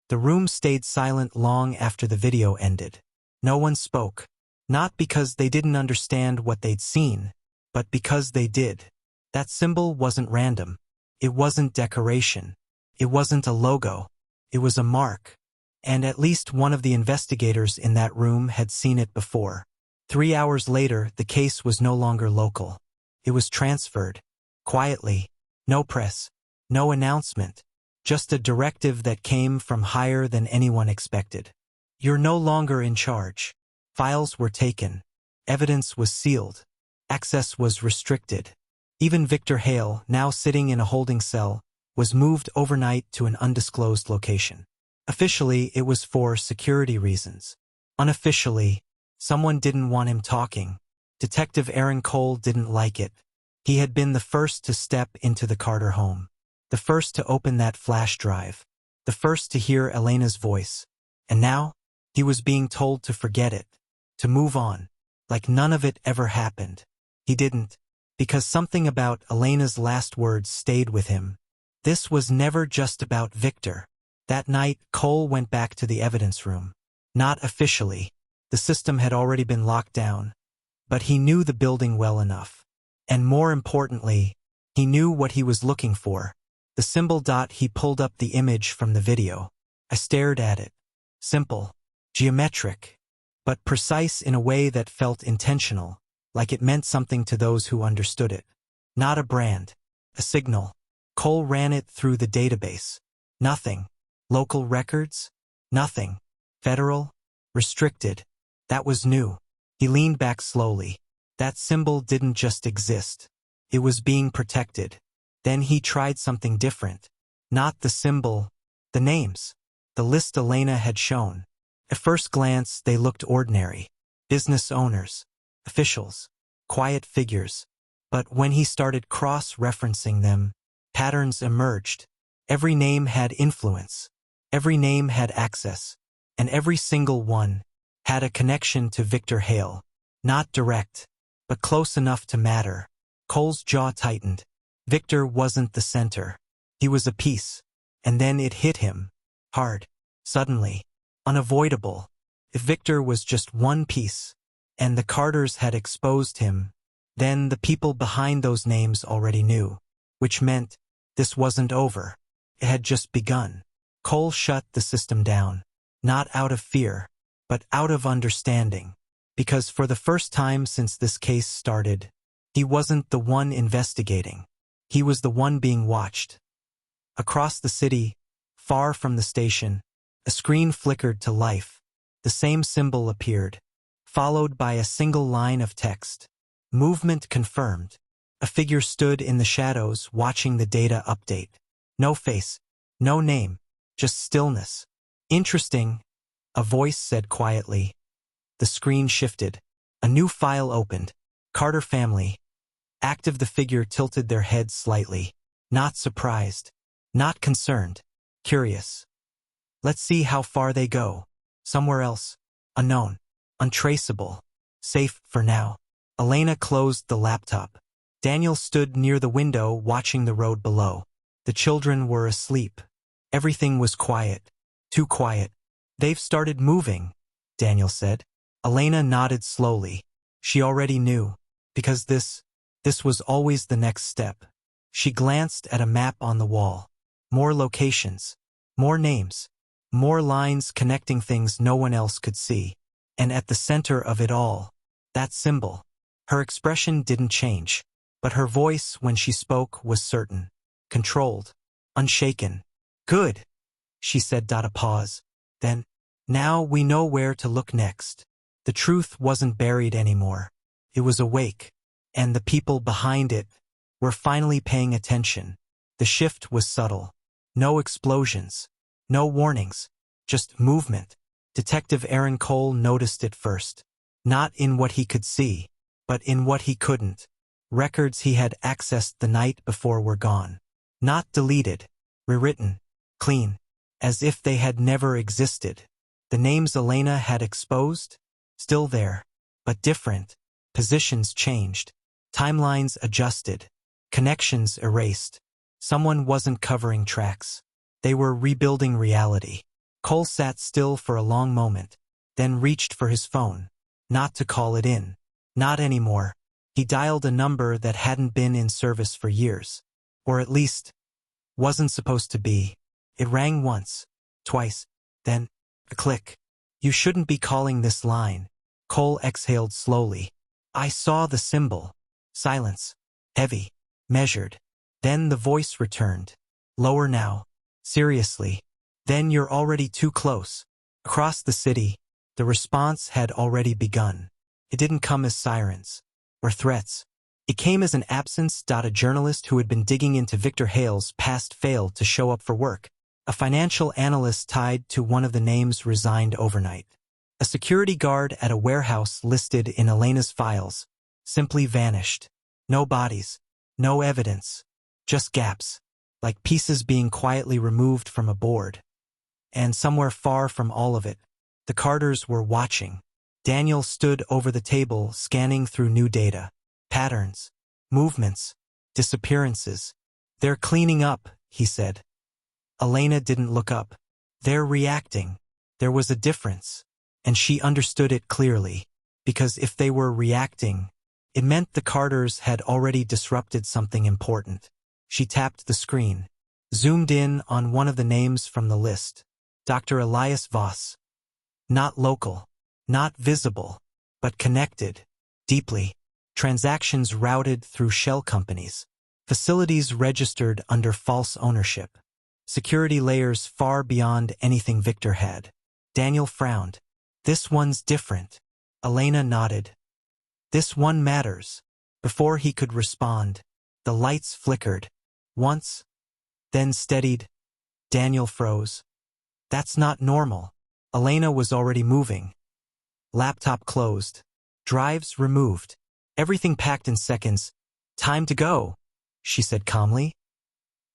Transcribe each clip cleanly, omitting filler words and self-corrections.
The room stayed silent long after the video ended. No one spoke. Not because they didn't understand what they'd seen, but because they did. That symbol wasn't random. It wasn't decoration. It wasn't a logo. It was a mark. And at least one of the investigators in that room had seen it before. 3 hours later, the case was no longer local. It was transferred. Quietly. No press. No announcement. Just a directive that came from higher than anyone expected. You're no longer in charge. Files were taken. Evidence was sealed. Access was restricted. Even Victor Hale, now sitting in a holding cell, was moved overnight to an undisclosed location. Officially, it was for security reasons. Unofficially, someone didn't want him talking. Detective Aaron Cole didn't like it. He had been the first to step into the Carter home. The first to open that flash drive. The first to hear Elena's voice. And now, he was being told to forget it. To move on. Like none of it ever happened. He didn't. Because something about Elena's last words stayed with him. This was never just about Victor. That night, Cole went back to the evidence room. Not officially. The system had already been locked down. But he knew the building well enough. And more importantly, he knew what he was looking for. The symbol. He pulled up the image from the video. I stared at it. Simple. Geometric. But precise in a way that felt intentional, like it meant something to those who understood it. Not a brand. A signal. Cole ran it through the database. Nothing. Local records? Nothing. Federal? Restricted. That was new. He leaned back slowly. That symbol didn't just exist. It was being protected. Then he tried something different. Not the symbol. The names. The list Elena had shown. At first glance, they looked ordinary. Business owners. Officials. Quiet figures. But when he started cross-referencing them, patterns emerged. Every name had influence. Every name had access. And every single one had a connection to Victor Hale. Not direct, but close enough to matter. Cole's jaw tightened. Victor wasn't the center. He was a piece. And then it hit him. Hard. Suddenly. Unavoidable. If Victor was just one piece, and the Carters had exposed him, then the people behind those names already knew. Which meant, this wasn't over. It had just begun. Cole shut the system down. Not out of fear, but out of understanding. Because for the first time since this case started, he wasn't the one investigating. He was the one being watched. Across the city, far from the station, a screen flickered to life. The same symbol appeared, followed by a single line of text. Movement confirmed. A figure stood in the shadows watching the data update. No face, no name, just stillness. Interesting, a voice said quietly. The screen shifted. A new file opened. Carter family. Active. The figure tilted their head slightly. Not surprised. Not concerned. Curious. Let's see how far they go. Somewhere else. Unknown. Untraceable. Safe for now. Elena closed the laptop. Daniel stood near the window watching the road below. The children were asleep. Everything was quiet. Too quiet. They've started moving, Daniel said. Elena nodded slowly. She already knew. Because this was always the next step. She glanced at a map on the wall. More locations. More names. More lines connecting things no one else could see. And at the center of it all, that symbol. Her expression didn't change. But her voice when she spoke was certain. Controlled. Unshaken. Good, she said. A pause. Then, now we know where to look next. The truth wasn't buried anymore. It was awake. And the people behind it were finally paying attention. The shift was subtle. No explosions. No warnings. Just movement. Detective Aaron Cole noticed it first. Not in what he could see, but in what he couldn't. Records he had accessed the night before were gone. Not deleted. Rewritten. Clean. As if they had never existed. The names Elena had exposed? Still there. But different. Positions changed. Timelines adjusted. Connections erased. Someone wasn't covering tracks. They were rebuilding reality. Cole sat still for a long moment, then reached for his phone. Not to call it in. Not anymore. He dialed a number that hadn't been in service for years. Or at least, wasn't supposed to be. It rang once, twice, then, a click. You shouldn't be calling this line. Cole exhaled slowly. I saw the symbol. Silence. Heavy. Measured. Then the voice returned. Lower now. Seriously. Then you're already too close. Across the city, the response had already begun. It didn't come as sirens or threats. It came as an absence. A journalist who had been digging into Victor Hale's past failed to show up for work. A financial analyst tied to one of the names resigned overnight. A security guard at a warehouse listed in Elena's files simply vanished. No bodies, no evidence, just gaps, like pieces being quietly removed from a board. And somewhere far from all of it, the Carters were watching. Daniel stood over the table scanning through new data. Patterns, movements, disappearances. They're cleaning up, he said. Elena didn't look up. They're reacting. There was a difference, and she understood it clearly, because if they were reacting, it meant the Carters had already disrupted something important. She tapped the screen, zoomed in on one of the names from the list. Dr. Elias Voss. Not local, not visible, but connected, deeply. Transactions routed through shell companies. Facilities registered under false ownership. Security layers far beyond anything Victor had. Daniel frowned. This one's different. Elena nodded. This one matters. Before he could respond, the lights flickered. Once, then steadied. Daniel froze. That's not normal. Elena was already moving. Laptop closed. Drives removed. Everything packed in seconds. Time to go, she said calmly.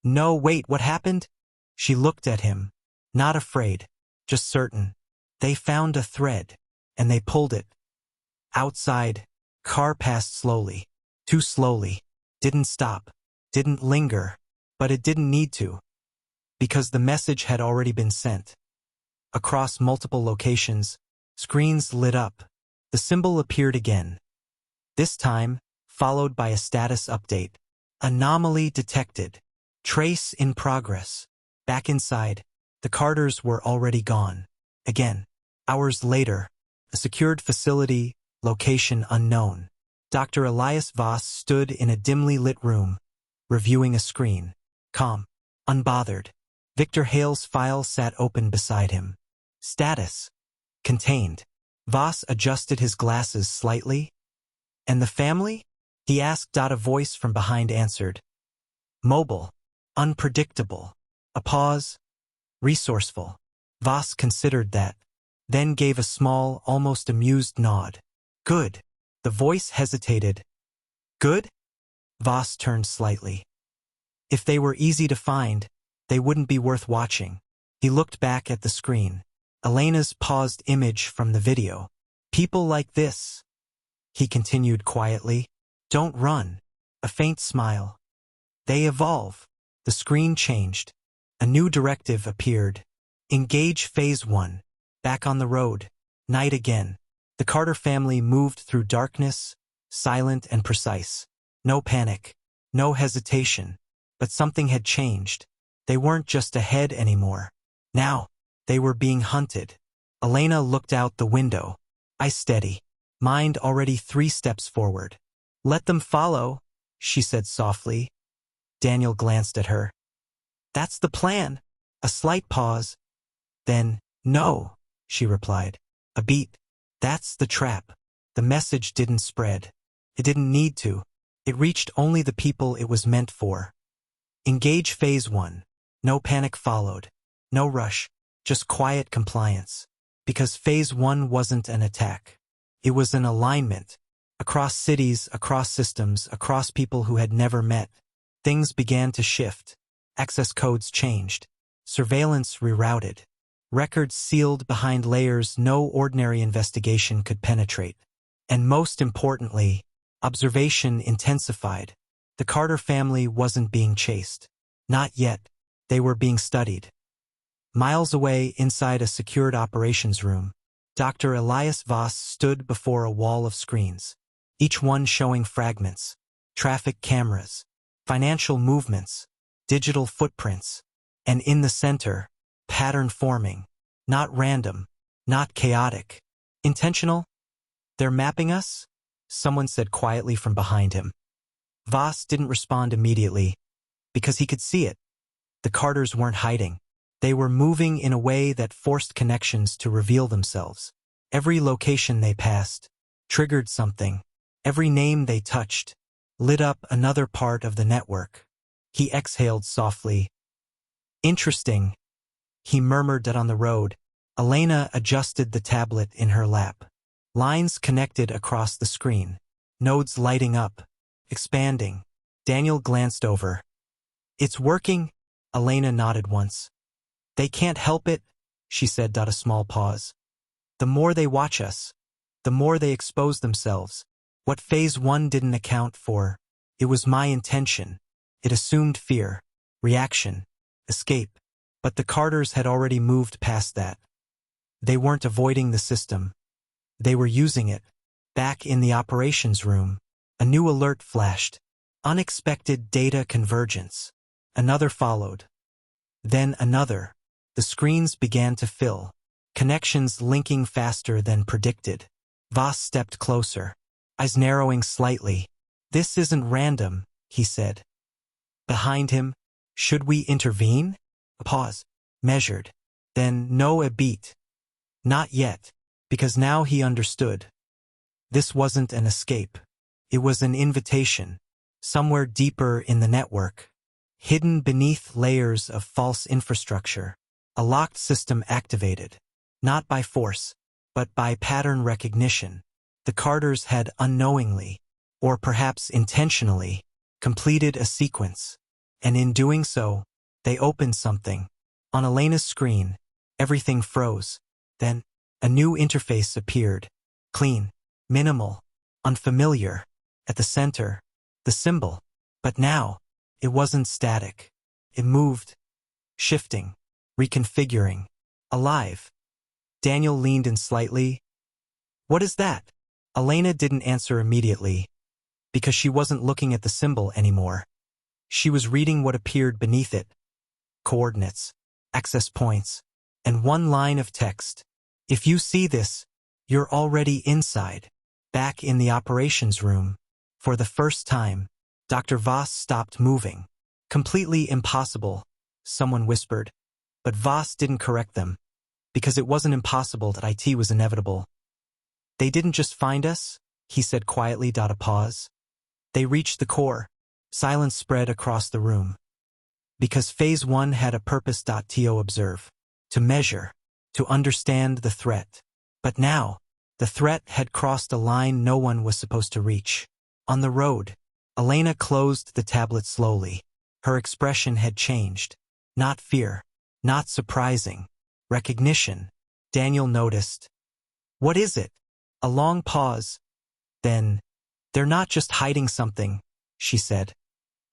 No, wait, what happened? She looked at him. Not afraid, just certain. They found a thread, and they pulled it. Outside, car passed slowly. Too slowly. Didn't stop. Didn't linger. But it didn't need to. Because the message had already been sent. Across multiple locations, screens lit up. The symbol appeared again. This time, followed by a status update. Anomaly detected. Trace in progress. Back inside, the Carters were already gone. Again. Hours later, a secured facility, location unknown. Dr. Elias Voss stood in a dimly lit room, reviewing a screen. Calm. Unbothered. Victor Hale's file sat open beside him. Status. Contained. Voss adjusted his glasses slightly. And the family? He asked. A voice from behind answered. Mobile. Unpredictable. A pause. Resourceful. Voss considered that, then gave a small, almost amused nod. Good. The voice hesitated. Good? Voss turned slightly. If they were easy to find, they wouldn't be worth watching. He looked back at the screen. Elena's paused image from the video. People like this, he continued quietly, don't run. A faint smile. They evolve. The screen changed. A new directive appeared. Engage Phase 1. Back on the road. Night again. The Carter family moved through darkness, silent and precise. No panic. No hesitation. But something had changed. They weren't just ahead anymore. Now, they were being hunted. Elena looked out the window. Eyes steady. Mind already 3 steps forward. Let them follow, she said softly. Daniel glanced at her. That's the plan. A slight pause. Then, no, she replied. A beat. That's the trap. The message didn't spread. It didn't need to. It reached only the people it was meant for. Engage Phase 1. No panic followed. No rush. Just quiet compliance. Because Phase 1 wasn't an attack. It was an alignment. Across cities, across systems, across people who had never met. Things began to shift. Access codes changed. Surveillance rerouted. Records sealed behind layers no ordinary investigation could penetrate. And most importantly, observation intensified. The Carter family wasn't being chased. Not yet. They were being studied. Miles away, inside a secured operations room, Dr. Elias Voss stood before a wall of screens, each one showing fragments, traffic cameras, financial movements, digital footprints, and in the center, pattern forming, not random, not chaotic. Intentional? They're mapping us? Someone said quietly from behind him. Voss didn't respond immediately, because he could see it. The Carters weren't hiding. They were moving in a way that forced connections to reveal themselves. Every location they passed triggered something. Every name they touched lit up another part of the network. He exhaled softly. Interesting, he murmured that on the road. Elena adjusted the tablet in her lap. Lines connected across the screen. Nodes lighting up, expanding. Daniel glanced over. It's working? Elena nodded once. They can't help it, she said. A small pause. The more they watch us, the more they expose themselves. What phase 1 didn't account for. It was my intention. It assumed fear, reaction, escape. But the Carters had already moved past that. They weren't avoiding the system. They were using it. Back in the operations room, a new alert flashed. Unexpected data convergence. Another followed. Then another. The screens began to fill. Connections linking faster than predicted. Voss stepped closer, eyes narrowing slightly. This isn't random, he said. Behind him, should we intervene? A pause, measured. Then no, a beat. Not yet, because now he understood. This wasn't an escape. It was an invitation, somewhere deeper in the network, hidden beneath layers of false infrastructure. A locked system activated, not by force, but by pattern recognition. The Carters had unknowingly, or perhaps intentionally, completed a sequence, and in doing so, they opened something. On Elena's screen, everything froze. Then, a new interface appeared. Clean, minimal, unfamiliar. At the center, the symbol. But now, it wasn't static. It moved, shifting, reconfiguring, alive. Daniel leaned in slightly. What is that? Elena didn't answer immediately, because she wasn't looking at the symbol anymore. She was reading what appeared beneath it. Coordinates, access points, and one line of text. If you see this, you're already inside, back in the operations room. For the first time, Dr. Voss stopped moving. Completely impossible, someone whispered. But Voss didn't correct them, because it wasn't impossible. That IT was inevitable. They didn't just find us, he said quietly. A pause. They reached the core. Silence spread across the room. Because phase 1 had a purpose. To observe, to measure, to understand the threat. But now, the threat had crossed a line no one was supposed to reach. On the road, Elena closed the tablet slowly. Her expression had changed. Not fear, not surprising, recognition. Daniel noticed. What is it? A long pause. Then, they're not just hiding something, she said.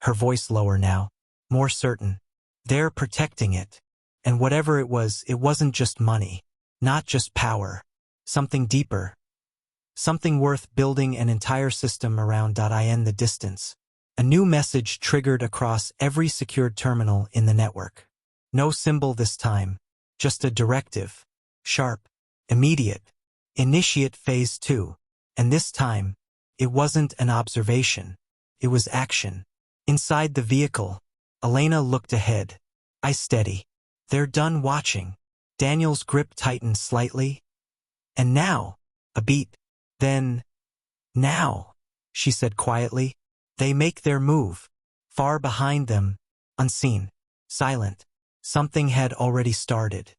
Her voice lower now, more certain. They're protecting it. And whatever it wasn't just money, not just power. Something deeper. Something worth building an entire system around. In the distance, a new message triggered across every secured terminal in the network. No symbol this time, just a directive. Sharp, immediate. Initiate phase 2. And this time, it wasn't an observation. It was action. Inside the vehicle, Elena looked ahead. Eyes steady. They're done watching. Daniel's grip tightened slightly. And now, a beat. Then, now, she said quietly. They make their move. Far behind them, unseen, silent. Something had already started.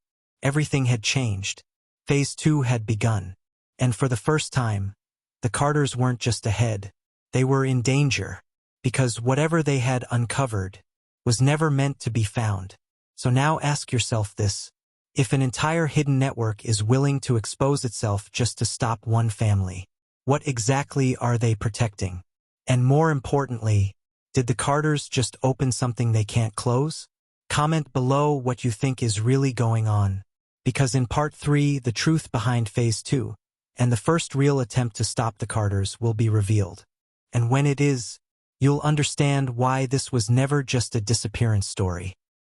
Everything had changed. Phase 2 had begun. And for the first time, the Carters weren't just ahead. They were in danger. Because whatever they had uncovered was never meant to be found. So now ask yourself this. If an entire hidden network is willing to expose itself just to stop one family, what exactly are they protecting? And more importantly, did the Carters just open something they can't close? Comment below what you think is really going on, because in part 3, the truth behind phase 2, and the first real attempt to stop the Carters will be revealed. And when it is, you'll understand why this was never just a disappearance story.